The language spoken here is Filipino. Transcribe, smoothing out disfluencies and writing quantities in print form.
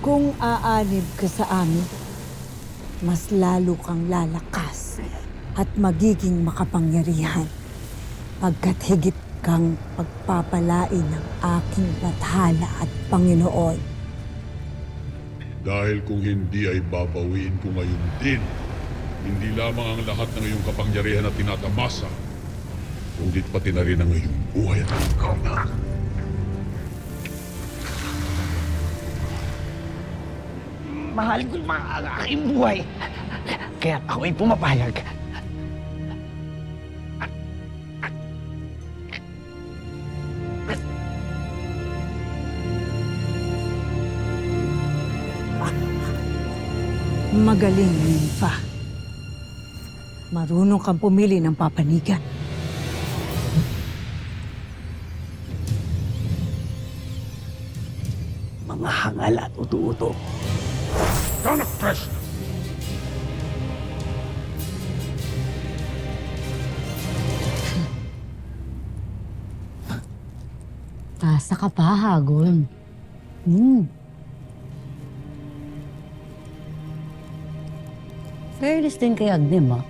Kung aanib ka sa amin, mas lalo kang lalakas at magiging makapangyarihan pagkat higit kang pagpapalain ng aking bathala at Panginoon. Dahil kung hindi ay babawiin ko ngayon din, hindi lamang ang lahat ng iyong kapangyarihan na tinatamasa, kundi pati na rin ang iyong buhay at ikaw na. Mahal ko ang aking buhay. Kaya ako ay pumapayag. Magaling, Nympha. Marunong kang pumili ng papanigan. Mga hangal at utu-uto. Tanak Krishna! Asa ka pa, Hagon. Fairness din kay Agnem, ah.